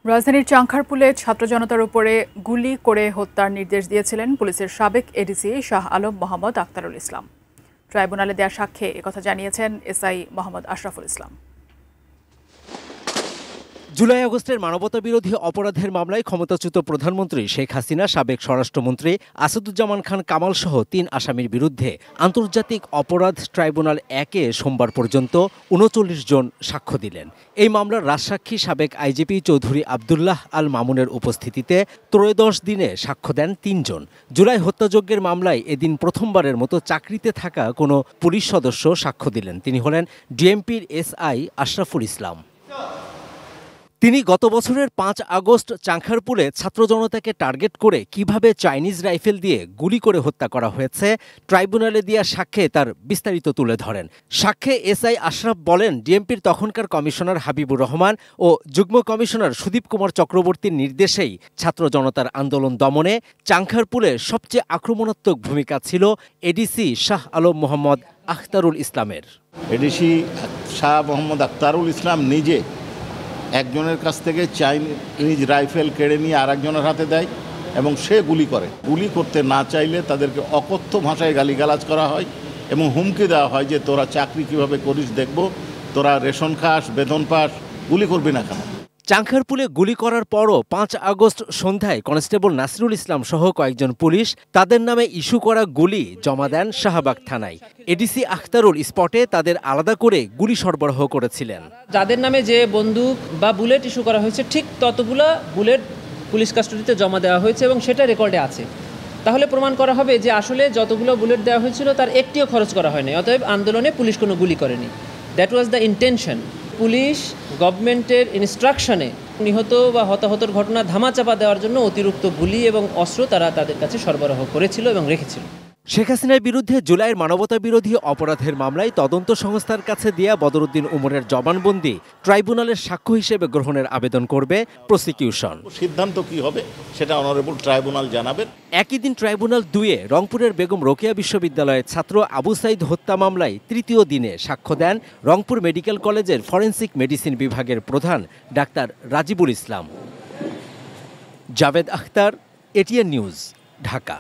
রাজধানীর চাংখারপুলে ছাত্র জনতার উপরে গুলি করে হত্যার নির্দেশ দিয়েছিলেন পুলিশের সাবেক এডিসি শাহ আলম মোহাম্মদ আখতারুল ইসলাম। ট্রাইব্যুনালে দেয়া সাক্ষ্যে একথা জানিয়েছেন এসআই মোহাম্মদ আশরাফুল ইসলাম। জুলাই আগস্টের মানবতাবিরোধী অপরাধের মামলায় ক্ষমতাচ্যুত প্রধানমন্ত্রী শেখ হাসিনা, সাবেক স্বরাষ্ট্রমন্ত্রী আসাদুজ্জামান খান কামাল সহ ৩ আসামির বিরুদ্ধে আন্তর্জাতিক অপরাধ ট্রাইব্যুনাল ১-এ সোমবার পর্যন্ত ৩৯ জন সাক্ষ্য দিলেন। এই মামলার রাজসাক্ষী সাবেক আইজিপি চৌধুরী আবদুল্লাহ আল মামুনের উপস্থিতিতে ত্রয়োদশ দিনে সাক্ষ্য দেন ৩ জন। জুলাই হত্যাযজ্ঞের মামলায় এদিন প্রথমবারের মতো চাকরিতে থাকা কোনো পুলিশ সদস্য সাক্ষ্য দিলেন। তিনি হলেন ডিএমপির এসআই আশরাফুল ইসলাম। তিনি গত বছরের ৫ আগস্ট চাংখারপুলে ছাত্র জনতাকে টার্গেট করে কিভাবে চাইনিজ রাইফেল দিয়ে গুলি করে হত্যা করা হয়েছে ট্রাইব্যুনালে দেয়া সাক্ষ্যে তার বিস্তারিত তুলে ধরেন। সাক্ষ্যে এসআই আশরাফ বলেন, ডিএমপির তখনকার কমিশনার হাবিবুর রহমান ও যুগ্ম কমিশনার সুদীপ কুমার চক্রবর্তীর নির্দেশেই ছাত্র জনতার আন্দোলন দমনে চাংখারপুলে সবচেয়ে আক্রমণাত্মক ভূমিকা ছিল এডিসি শাহ আলম মোহাম্মদ আখতারুল ইসলামের। এডিসি শাহ মোহাম্মদ আখতারুল ইসলাম নিজে একজনের কাছ থেকে চাইনিজ রাইফেল কেড়ে নিয়ে আরেকজনের হাতে দেয় এবং সে গুলি করে। গুলি করতে না চাইলে তাদেরকে অকথ্য ভাষায় গালিগালাজ করা হয় এবং হুমকি দেওয়া হয় যে তোরা চাকরি কিভাবে করিস দেখব, তোরা রেশন খাস, বেতন পাস, গুলি করবি না কেন। চাংখারপুলে গুলি করার পরও ৫ আগস্ট সন্ধ্যায় কনস্টেবল নাসিরুল ইসলাম সহ কয়েকজন পুলিশ তাদের নামে ইস্যু করা গুলি জমা দেন শাহবাগ থানায়। এডিসি আখতারুল স্পটে তাদের আলাদা করে গুলি সরবরাহ করেছিলেন। যাদের নামে যে বন্দুক বা বুলেট ইস্যু করা হয়েছে ঠিক ততগুলো বুলেট পুলিশ কাস্টডিতে জমা দেওয়া হয়েছে এবং সেটা রেকর্ডে আছে। তাহলে প্রমাণ করা হবে যে আসলে যতগুলো বুলেট দেওয়া হয়েছিল তার একটিও খরচ করা হয়নি, অতএব আন্দোলনে পুলিশ কোনো গুলি করেনি। That was the intention. Police গভর্নমেন্টের ইনস্ট্রাকশনে নিহত বা হতাহতের ঘটনা ধামাচাপা দেওয়ার জন্য অতিরিক্ত গুলি এবং অস্ত্র তারা তাদের কাছে সরবরাহ করেছিল এবং রেখেছিল। শেখ হাসিনার বিরুদ্ধে জুলাইয়ের মানবতাবিরোধী অপরাধের মামলায় তদন্ত সংস্থার কাছে দেয়া বদরুদ্দিন উমরের জবানবন্দি ট্রাইব্যুনালের সাক্ষ্য হিসেবে গ্রহণের আবেদন করবে প্রসিকিউশন। সিদ্ধান্ত কি হবে সেটা অনারেবল ট্রাইব্যুনাল জানাবেন। একই দিন ট্রাইব্যুনাল ২-এ রংপুরের বেগম রোকেয়া বিশ্ববিদ্যালয়ের ছাত্র আবু সাইদ হত্যা মামলায় তৃতীয় দিনে সাক্ষ্য দেন রংপুর মেডিকেল কলেজের ফরেনসিক মেডিসিন বিভাগের প্রধান ডাক্তার রাজিবুল ইসলাম। Javed Akhtar, ATN news, Dhaka.